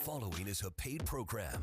following is a paid program.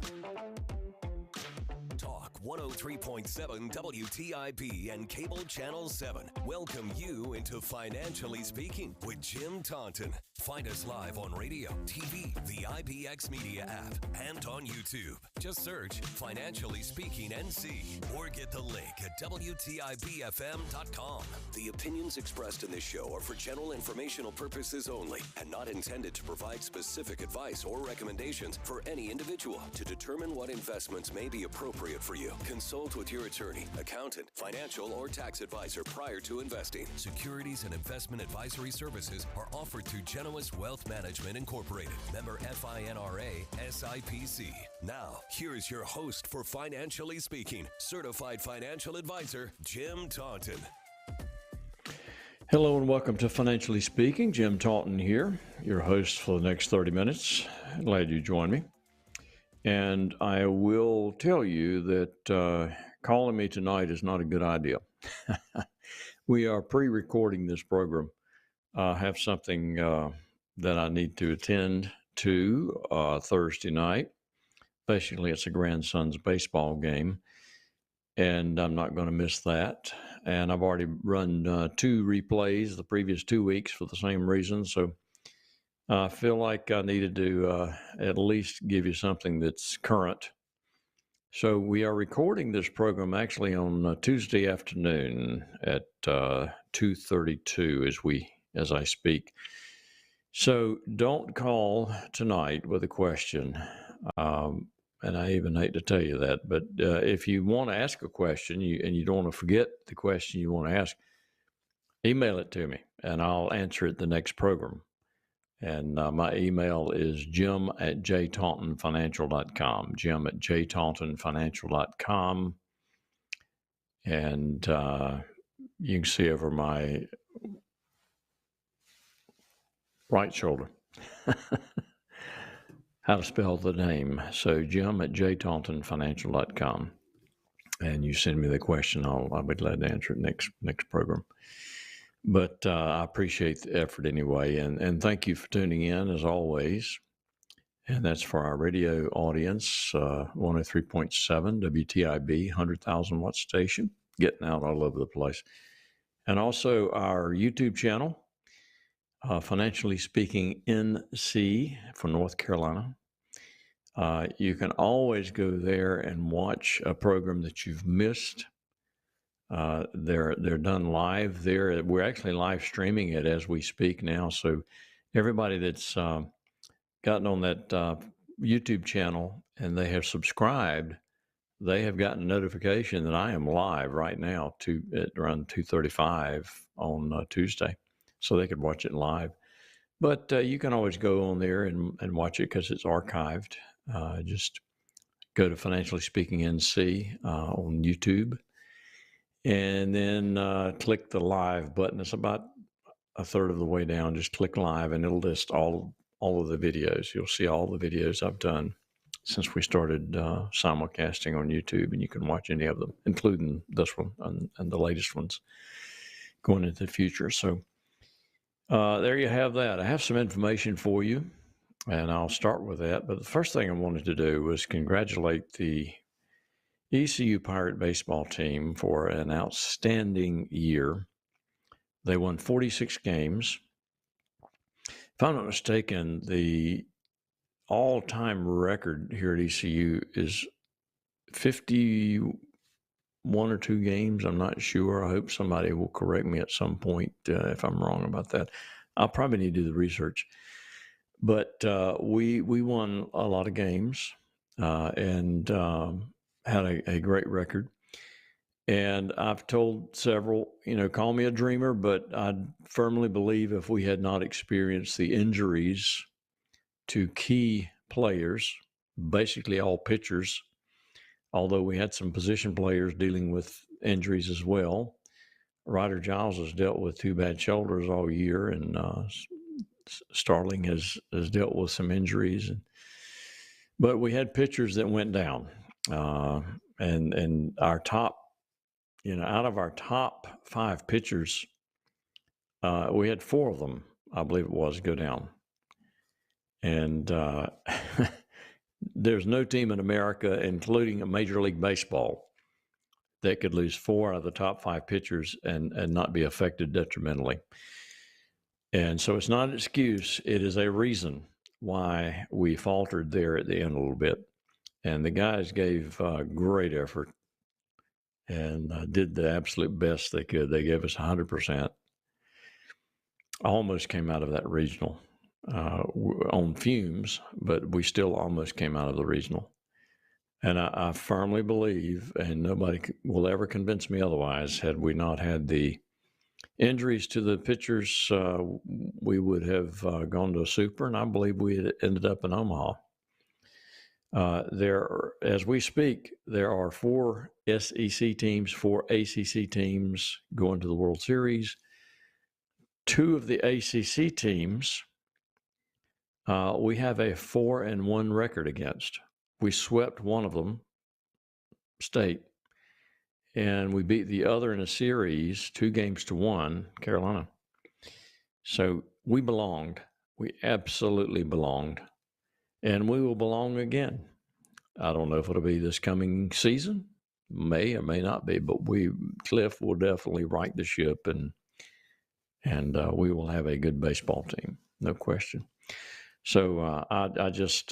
Talk 103.7 WTIP and Cable Channel 7 welcome you into Financially Speaking with Jim Taunton. Find us live on radio, TV, the IBX Media app, and on YouTube. Just search Financially Speaking NC or get the link at WTIBFM.com. The opinions expressed in this show are for general informational purposes only and not intended to provide specific advice or recommendations for any individual. To determine what investments may be appropriate for you, consult with your attorney, accountant, financial, or tax advisor prior to investing. Securities and investment advisory services are offered through Genois Wealth Management Incorporated, member FINRA SIPC. Now, here is your host for Financially Speaking, certified financial advisor, Jim Taunton. Hello and welcome to Financially Speaking. Jim Taunton here, your host for the next 30 minutes. Glad you joined me. And I will tell you that calling me tonight is not a good idea. We are pre-recording this program. I have something that I need to attend to Thursday night. Basically, it's a grandson's baseball game, and I'm not going to miss that. And I've already run 2 replays the previous 2 weeks for the same reason. So I feel like I needed to at least give you something that's current. So we are recording this program actually on Tuesday afternoon at 2:32 as I speak. So don't call tonight with a question. And I even hate to tell you that, but if you want to ask a question and you don't want to forget the question you want to ask, email it to me and I'll answer it the next program. And my email is jim@jtauntonfinancial.com, jim@jtauntonfinancial.com. And you can see over my right shoulder how to spell the name. So jim@jtauntonfinancial.com. And you send me the question, I'll be glad to answer it next program. But I appreciate the effort anyway. And thank you for tuning in as always. And that's for our radio audience, 103.7 WTIB, 100,000 watt station, getting out all over the place. And also our YouTube channel, Financially Speaking NC for North Carolina. You can always go there and watch a program that you've missed. They're done live there. We're actually live streaming it as we speak now. So everybody that's gotten on that YouTube channel and they have subscribed, they have gotten a notification that I am live right now at around 2:35 on Tuesday. So they could watch it live. But you can always go on there and watch it because it's archived. Just go to Financially Speaking NC on YouTube. And then click the live button. It's about a third of the way down. Just click live and it'll list all of the videos. You'll see all the videos I've done since we started simulcasting on YouTube, and you can watch any of them, including this one and the latest ones going into the future. So there you have that. I have some information for you, and I'll start with that. But the first thing I wanted to do was congratulate the ECU Pirate baseball team for an outstanding year. They won 46 games. If I'm not mistaken, the all-time record here at ECU is 51 or 2 games. I'm not sure. I hope somebody will correct me at some point if I'm wrong about that. I'll probably need to do the research. But we won a lot of games and had a great record. And I've told several, call me a dreamer, but I firmly believe if we had not experienced the injuries to key players, basically all pitchers, although we had some position players dealing with injuries as well. Ryder Giles has dealt with 2 bad shoulders all year, and Starling has dealt with some injuries. But we had pitchers that went down. And our top, out of our top 5 pitchers, we had 4 of them, I believe it was, go down. And There's no team in America, including a Major League Baseball, that could lose 4 out of the top 5 pitchers and not be affected detrimentally. And so it's not an excuse. It is a reason why we faltered there at the end a little bit. And the guys gave great effort and did the absolute best they could. They gave us 100%. Almost came out of that regional on fumes, but we still almost came out of the regional. And I firmly believe, and nobody will ever convince me otherwise, had we not had the injuries to the pitchers, we would have gone to a super, and I believe we had ended up in Omaha. As we speak, there are 4 SEC teams, 4 ACC teams going to the World Series. 2 of the ACC teams, we have a 4-1 record against. We swept one of them, State, and we beat the other in a series 2-1, Carolina. So we belonged. We absolutely belonged. And we will belong again. I don't know if it'll be this coming season. May or may not be, but Cliff will definitely right the ship, and we will have a good baseball team, no question. So I just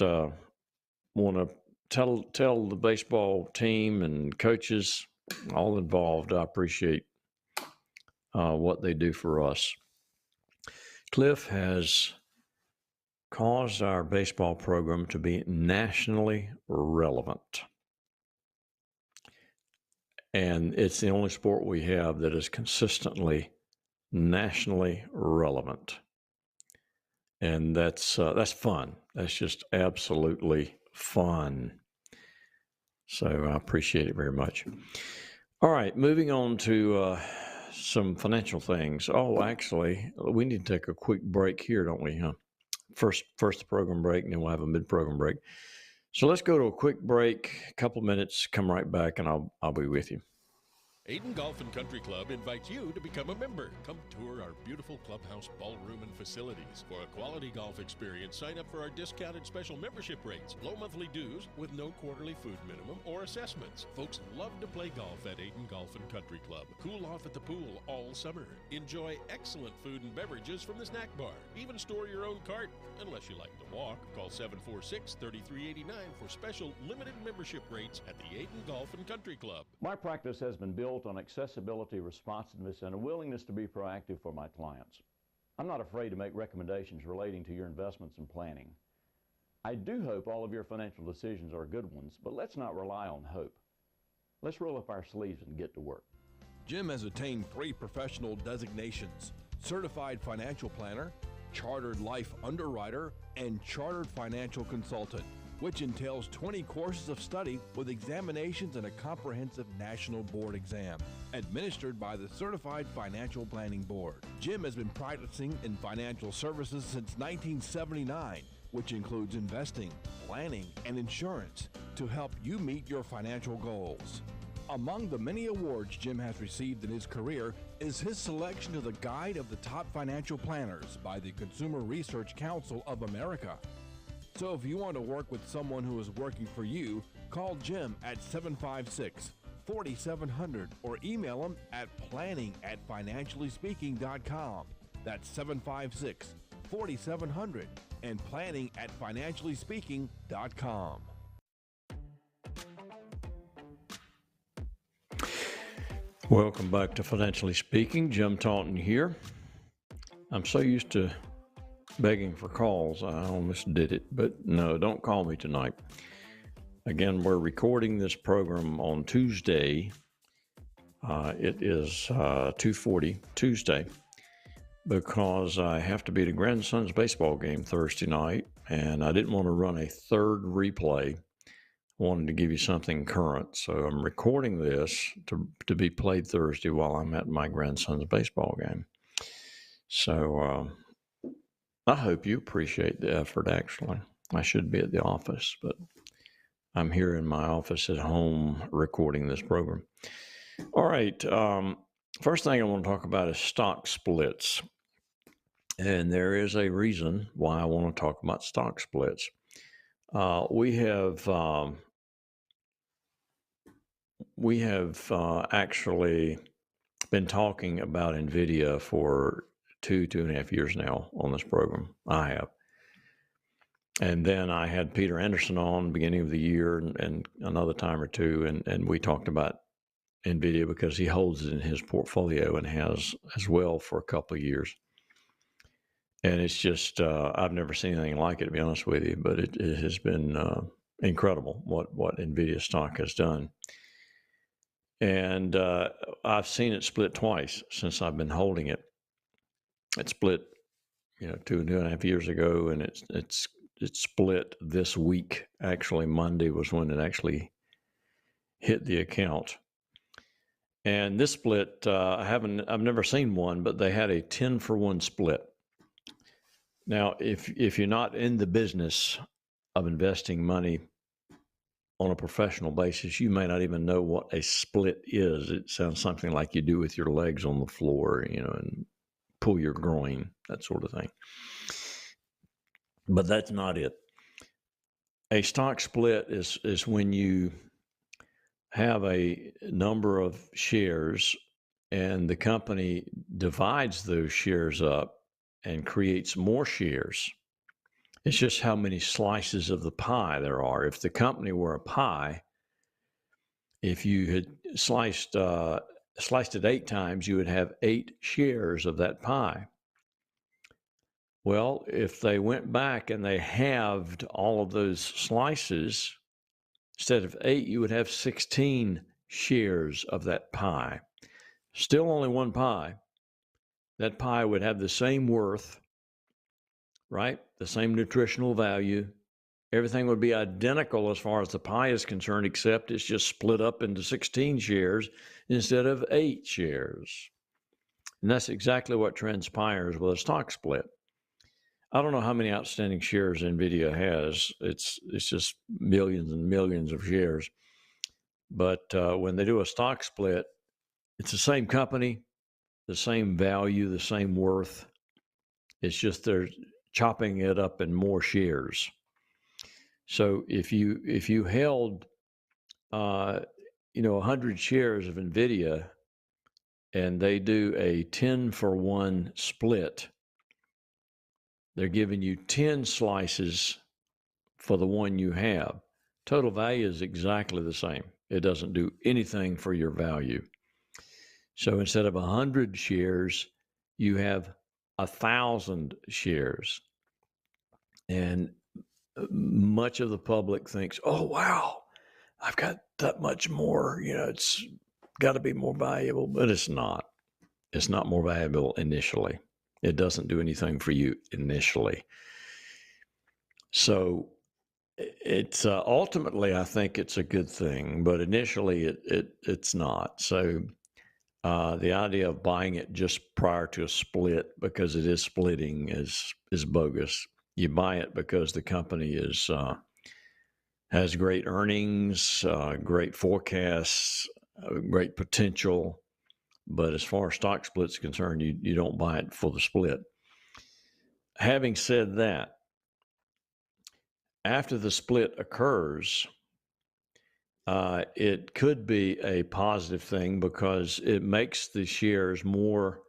want to tell the baseball team and coaches, all involved, I appreciate what they do for us. Cliff has caused our baseball program to be nationally relevant. And it's the only sport we have that is consistently nationally relevant. And that's fun. That's just absolutely fun. So I appreciate it very much. All right, moving on to some financial things. Oh, actually, we need to take a quick break here, don't we? Huh? First the program break, and then we'll have a mid-program break. So let's go to a quick break, a couple minutes, come right back, and I'll be with you. Aiden Golf and Country Club invites you to become a member. Come tour our beautiful clubhouse, ballroom, and facilities. For a quality golf experience, sign up for our discounted special membership rates. Low monthly dues with no quarterly food minimum or assessments. Folks love to play golf at Aiden Golf and Country Club. Cool off at the pool all summer. Enjoy excellent food and beverages from the snack bar. Even store your own cart, unless you like to walk. Call 746-3389 for special limited membership rates at the Aiden Golf and Country Club. My practice has been built on accessibility, responsiveness, and a willingness to be proactive for my clients. I'm not afraid to make recommendations relating to your investments and planning. I do hope all of your financial decisions are good ones, but let's not rely on hope. Let's roll up our sleeves and get to work. Jim has attained 3 professional designations: Certified Financial Planner, Chartered Life Underwriter, and Chartered Financial Consultant, which entails 20 courses of study with examinations and a comprehensive national board exam, administered by the Certified Financial Planning Board. Jim has been practicing in financial services since 1979, which includes investing, planning, and insurance to help you meet your financial goals. Among the many awards Jim has received in his career is his selection to the Guide of the Top Financial Planners by the Consumer Research Council of America. So if you want to work with someone who is working for you, call Jim at 756-4700 or email him at planning@financiallyspeaking.com. That's 756-4700 and planning@financiallyspeaking.com. Welcome back to Financially Speaking. Jim Taunton here. I'm so used to begging for calls, I almost did it, but no, don't call me tonight. Again, we're recording this program on Tuesday. It is 2:40 Tuesday because I have to be at a grandson's baseball game Thursday night, and I didn't want to run a third replay. I wanted to give you something current, so I'm recording this to be played Thursday while I'm at my grandson's baseball game. So I hope you appreciate the effort, actually. I should be at the office, but I'm here in my office at home recording this program. All right. First thing I want to talk about is stock splits. And there is a reason why I want to talk about stock splits. We have actually been talking about NVIDIA for 2.5 years now on this program. I have. And then I had Peter Anderson on beginning of the year and another time or two, and we talked about NVIDIA because he holds it in his portfolio and has as well for a couple of years. And it's just, I've never seen anything like it, to be honest with you, but it has been incredible what NVIDIA stock has done. And I've seen it split twice since I've been holding it. It split, 2.5 years ago, and it's split this week. Actually, Monday was when it actually hit the account. And this split, I've never seen one, but they had a 10-for-1 split. Now, if you're not in the business of investing money on a professional basis, you may not even know what a split is. It sounds something like you do with your legs on the floor, and pull your groin, that sort of thing. But that's not it. A stock split is when you have a number of shares and the company divides those shares up and creates more shares. It's just how many slices of the pie there are. If the company were a pie, if you had sliced it 8 times, you would have 8 shares of that pie. Well, if they went back and they halved all of those slices, instead of 8, you would have 16 shares of that pie. Still only one pie. That pie would have the same worth, right? The same nutritional value. Everything would be identical as far as the pie is concerned, except it's just split up into 16 shares instead of 8 shares. And that's exactly what transpires with a stock split. I don't know how many outstanding shares NVIDIA has. It's just millions and millions of shares. But when they do a stock split, it's the same company, the same value, the same worth. It's just they're chopping it up in more shares. So if you held 100 shares of NVIDIA and they do a 10-for-1 split, they're giving you 10 slices for the one you have. Total value is exactly the same. It doesn't do anything for your value. So instead of 100 shares, you have 1,000 shares. And much of the public thinks, oh, wow, I've got that much more. It's got to be more valuable, but it's not. It's not more valuable initially. It doesn't do anything for you initially. So it's ultimately, I think it's a good thing, but initially it's not. So the idea of buying it just prior to a split because it is splitting is bogus. You buy it because the company has great earnings, great forecasts, great potential. But as far as stock splits is concerned, you don't buy it for the split. Having said that, after the split occurs, it could be a positive thing because it makes the shares more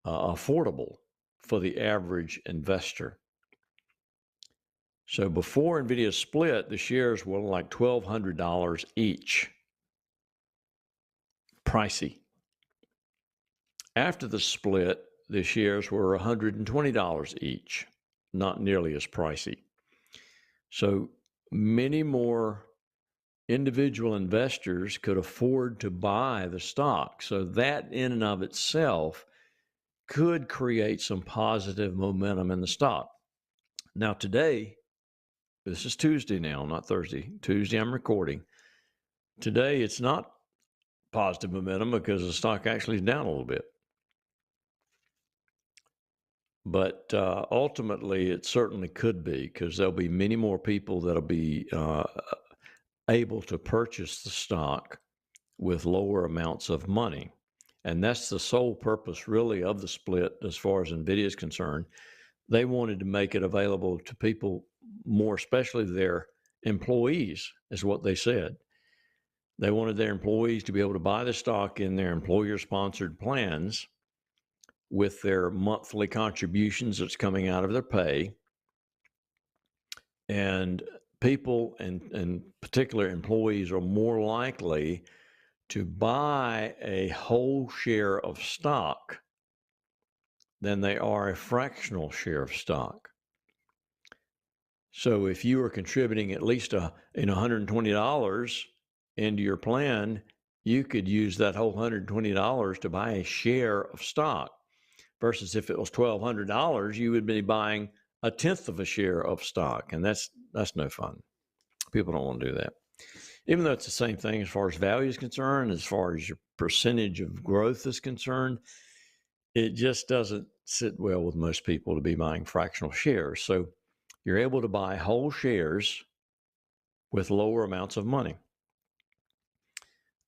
affordable for the average investor. So before NVIDIA split, the shares were like $1,200 each. Pricey. After the split, the shares were $120 each, not nearly as pricey. So many more individual investors could afford to buy the stock. So that in and of itself could create some positive momentum in the stock. Now today, this is Tuesday now, not Thursday. Tuesday I'm recording. Today it's not positive momentum because the stock actually is down a little bit. But ultimately, it certainly could be because there'll be many more people that'll be able to purchase the stock with lower amounts of money. And that's the sole purpose, really, of the split as far as NVIDIA is concerned. they wanted to make it available to people more, especially their employees, is what they said. They wanted their employees to be able to buy the stock in their employer-sponsored plans with their monthly contributions that's coming out of their pay. And people, and particular employees, are more likely to buy a whole share of stock than they are a fractional share of stock. So if you are contributing at least $120 into your plan, you could use that whole $120 to buy a share of stock, versus if it was $1,200, you would be buying a tenth of a share of stock, and that's no fun. People don't want to do that. Even though it's the same thing as far as value is concerned, as far as your percentage of growth is concerned, it just doesn't sit well with most people to be buying fractional shares. So you're able to buy whole shares with lower amounts of money.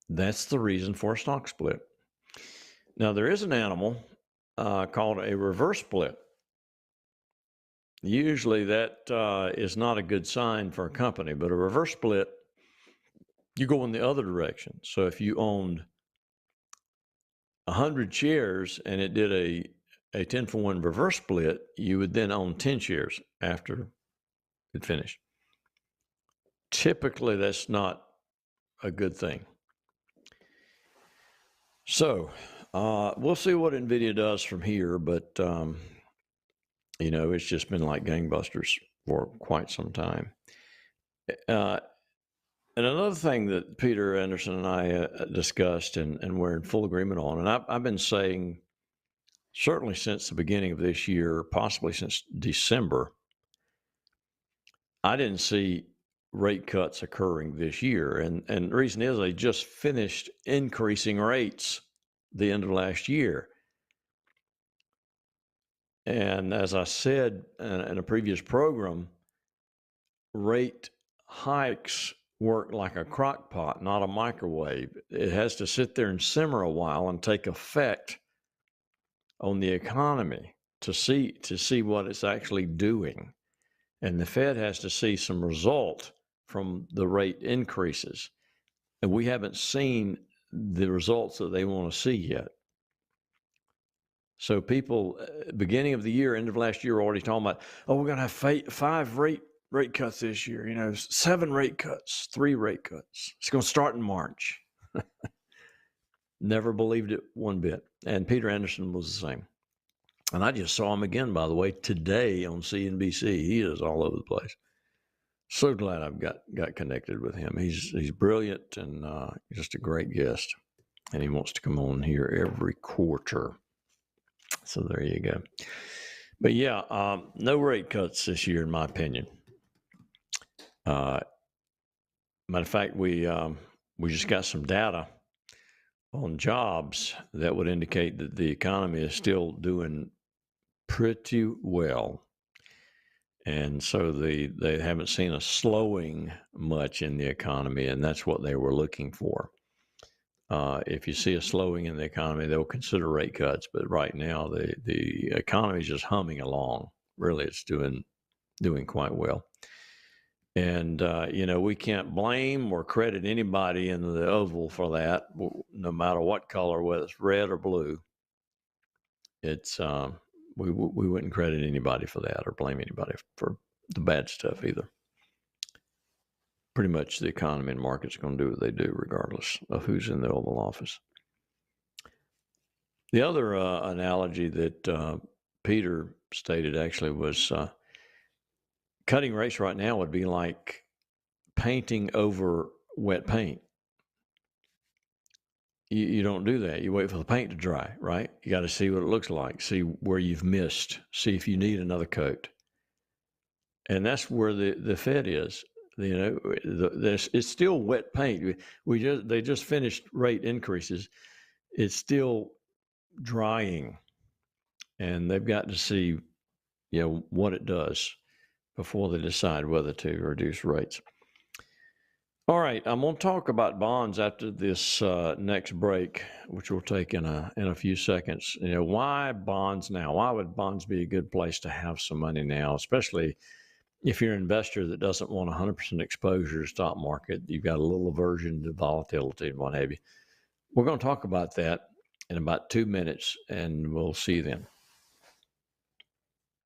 That's the reason for a stock split. Now, there is an animal called a reverse split. Usually that is not a good sign for a company, but a reverse split, you go in the other direction. So if you owned 100 shares and it did a 10-for-1 reverse split, you would then own 10 shares after it finished. Typically, that's not a good thing. So we'll see what NVIDIA does from here, but it's just been like gangbusters for quite some time. And another thing that Peter Anderson and I discussed and we're in full agreement on, and I've been saying certainly since the beginning of this year, possibly since December, I didn't see rate cuts occurring this year. And the reason is they just finished increasing rates the end of last year. And as I said in a previous program, rate hikes work like a crock pot, not a microwave. It has to sit there and simmer a while and take effect on the economy to see what it's actually doing. And the Fed has to see some result from the rate increases. And we haven't seen the results that they want to see yet. So people, beginning of the year, end of last year, are already talking about, we're going to have 5 rate cuts this year, 7 rate cuts, 3 rate cuts. It's going to start in March. Never believed it one bit. And Peter Anderson was the same. And I just saw him again, by the way, today on CNBC. He is all over the place. So glad I've got connected with him. He's brilliant and just a great guest. And he wants to come on here every quarter. So there you go. But yeah, no rate cuts this year, in my opinion. Matter of fact, we just got some data on jobs that would indicate that the economy is still doing pretty well. And so they haven't seen a slowing much in the economy, and that's what they were looking for. If you see a slowing in the economy, they'll consider rate cuts. But right now, the economy is just humming along. Really, it's doing quite well. And, we can't blame or credit anybody in the Oval for that, no matter what color, whether it's red or blue. It's we wouldn't credit anybody for that or blame anybody for the bad stuff either. Pretty much the economy and market's going to do what they do regardless of who's in the Oval Office. The other analogy that Peter stated actually was cutting rates right now would be like painting over wet paint. You don't do that. You wait for the paint to dry, right? You got to see what it looks like, see where you've missed, see if you need another coat. And that's where the Fed is. It's still wet paint. They just finished rate increases. It's still drying, and they've got to see, what it does before they decide whether to reduce rates. All right, I'm going to talk about bonds after this next break, which we'll take in a few seconds. You know, why bonds now? Why would bonds be a good place to have some money now, especially if you're an investor that doesn't want 100% exposure to the stock market? You've got a little aversion to volatility and what have you. We're going to talk about that in about 2 minutes, and we'll see you then.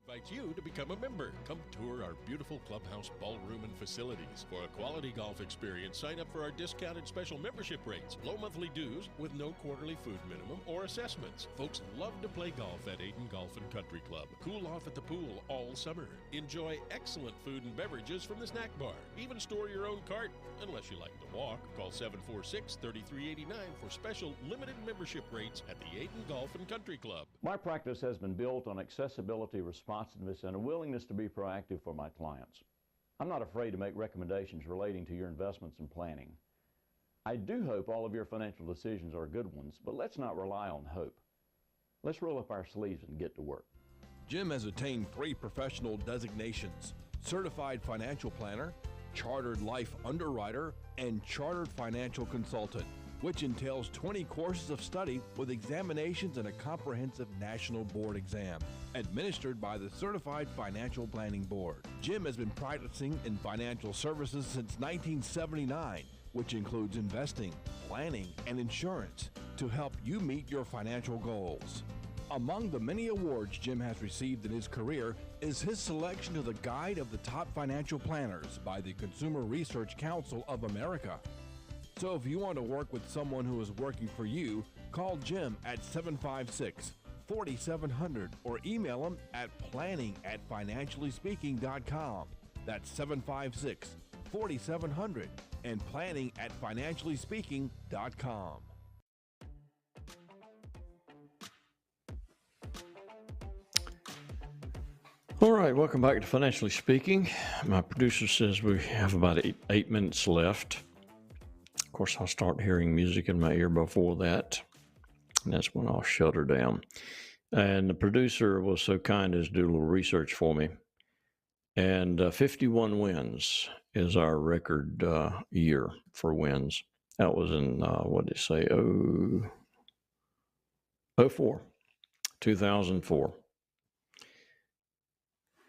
Invite you to become a member. Come tour our beautiful clubhouse, ballroom, and facilities. For a quality golf experience, sign up for our discounted special membership rates, low monthly dues with no quarterly food minimum or assessments. Folks love to play golf at Ayden Golf and Country Club. Cool off at the pool all summer. Enjoy excellent food and beverages from the snack bar. Even store your own cart, unless you like to walk. Call 746-3389 for special limited membership rates at the Ayden Golf and Country Club. My practice has been built on accessibility, responsiveness, and a willingness to be proactive for my clients. I'm not afraid to make recommendations relating to your investments and planning. I do hope all of your financial decisions are good ones, but let's not rely on hope. Let's roll up our sleeves and get to work. Jim has attained 3 professional designations: Certified Financial Planner, Chartered Life Underwriter, and Chartered Financial Consultant, which entails 20 courses of study with examinations and a comprehensive national board exam, administered by the Certified Financial Planning Board. Jim has been practicing in financial services since 1979, which includes investing, planning, and insurance to help you meet your financial goals. Among the many awards Jim has received in his career is his selection to the Guide of the Top Financial Planners by the Consumer Research Council of America. So if you want to work with someone who is working for you, call Jim at 756-4700 or email him at planning@financiallyspeaking.com. That's 756-4700 and planning@financiallyspeaking.com. All right, welcome back to Financially Speaking. My producer says we have about eight minutes left. Of course, I'll start hearing music in my ear before that, and that's when I'll shut her down. And the producer was so kind as to do a little research for me. And 51 wins is our record year for wins. That was in, what did it say, 2004.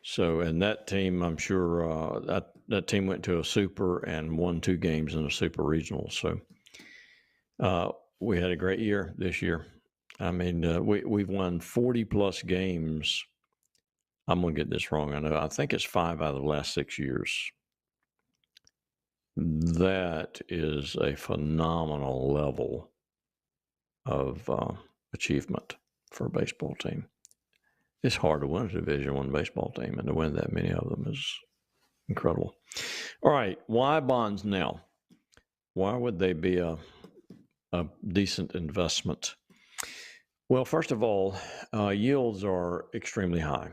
So, and that team, I'm sure that team went to a super and won 2 games in a super regional. So we had a great year this year. I mean, we've won 40 plus games. I'm going to get this wrong. I think it's 5 out of the last 6 years. That is a phenomenal level of achievement for a baseball team. It's hard to win a Division I baseball team, and to win that many of them is incredible. All right, why bonds now? Why would they be a decent investment? Well, first of all, yields are extremely high.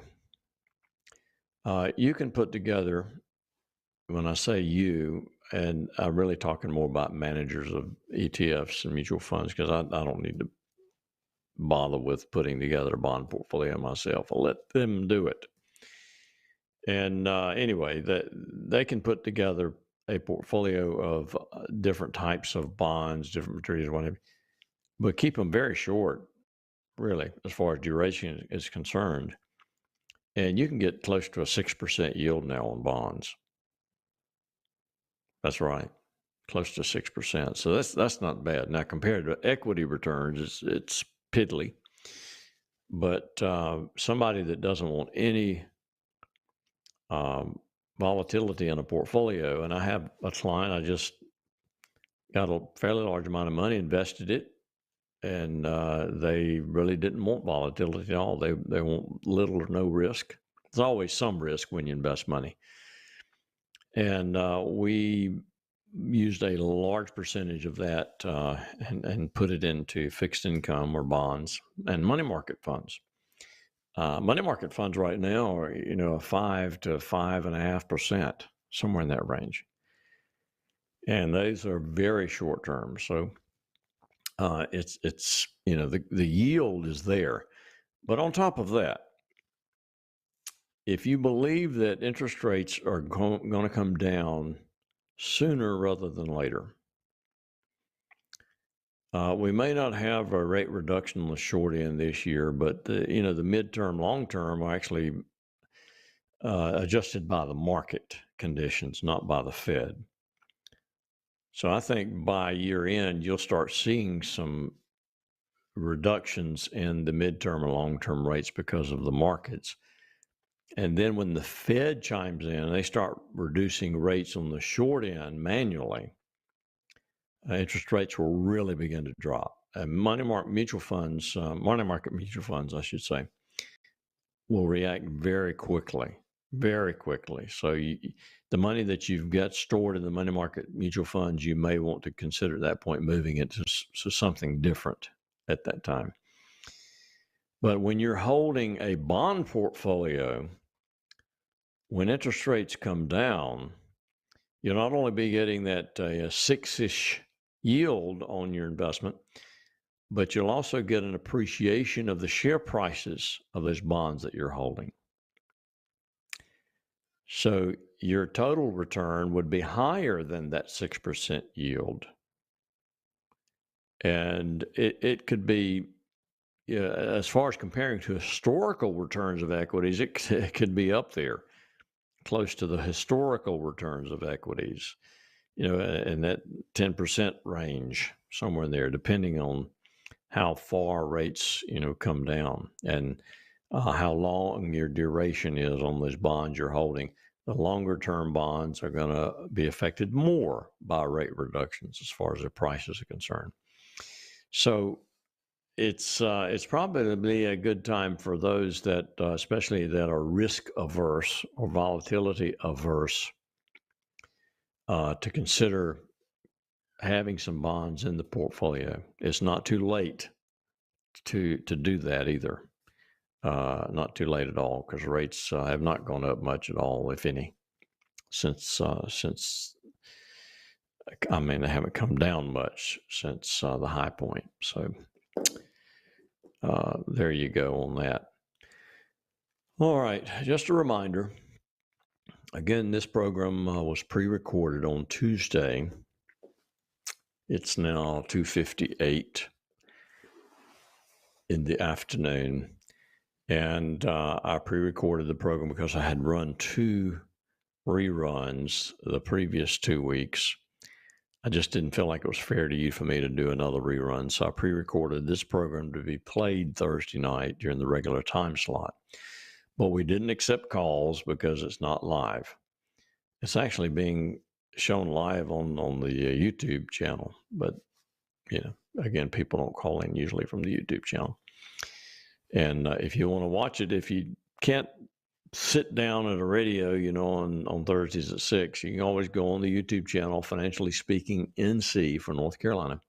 You can put together, when I say you, and I'm really talking more about managers of ETFs and mutual funds, because I don't need to bother with putting together a bond portfolio myself. I'll let them do it. And anyway, they can put together a portfolio of different types of bonds, different maturities, whatever, but keep them very short, really, as far as duration is concerned. And you can get close to a 6% yield now on bonds. That's right, close to 6%. So that's not bad. Now, compared to equity returns, it's piddly. But somebody that doesn't want any volatility in a portfolio, and I have a client, I just got a fairly large amount of money, invested it, and they really didn't want volatility at all. They want little or no risk. There's always some risk when you invest money. And we used a large percentage of that and put it into fixed income or bonds and money market funds. Money market funds right now are, a 5 to 5.5%, somewhere in that range. And those are very short term. So it's the yield is there. But on top of that, if you believe that interest rates are going to come down sooner rather than later. We may not have a rate reduction on the short end this year, but the midterm, long term are actually adjusted by the market conditions, not by the Fed. So I think by year end, you'll start seeing some reductions in the midterm or long-term rates because of the markets. And then when the Fed chimes in and they start reducing rates on the short end manually, interest rates will really begin to drop. And money market mutual funds, I should say, will react very quickly. So the money that you've got stored in the money market mutual funds, you may want to consider at that point moving it to something different at that time. But when you're holding a bond portfolio, when interest rates come down, you'll not only be getting that 6-ish yield on your investment, but you'll also get an appreciation of the share prices of those bonds that you're holding. So your total return would be higher than that 6% yield. And it could be, as far as comparing to historical returns of equities, it could be up there, close to the historical returns of equities, in that 10% range, somewhere in there, depending on how far rates, come down and how long your duration is on those bonds you're holding. The longer term bonds are going to be affected more by rate reductions as far as their prices are concerned. So it's probably a good time for those that, especially that are risk averse or volatility averse, to consider having some bonds in the portfolio. It's not too late to do that either. Not too late at all, because rates have not gone up much at all, if any, since they haven't come down much since the high point. So there you go on that. All right, just a reminder. Again, this program was pre-recorded on Tuesday. It's now 2:58 in the afternoon. And I pre-recorded the program because I had run 2 reruns the previous 2 weeks. I just didn't feel like it was fair to you for me to do another rerun. So I pre-recorded this program to be played Thursday night during the regular time slot. But we didn't accept calls because it's not live. It's actually being shown live on the YouTube channel. But, again, people don't call in usually from the YouTube channel. And if you want to watch it, if you can't sit down at a radio, on Thursdays at 6, you can always go on the YouTube channel, Financially Speaking NC for North Carolina.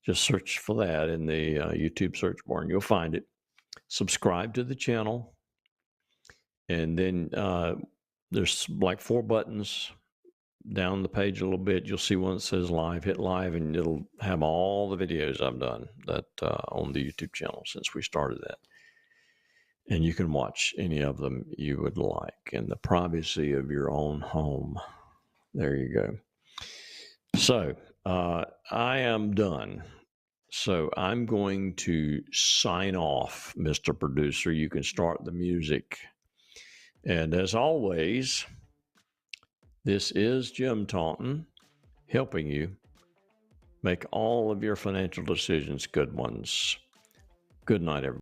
Just search for that in the YouTube search bar and you'll find it. Subscribe to the channel. And then there's like 4 buttons down the page a little bit. You'll see one that says live. Hit live and it'll have all the videos I've done that on the YouTube channel since we started that. And you can watch any of them you would like in the privacy of your own home. There you go. So I am done. So I'm going to sign off, Mr. Producer. You can start the music. And as always, this is Jim Taunton helping you make all of your financial decisions good ones. Good night, everybody.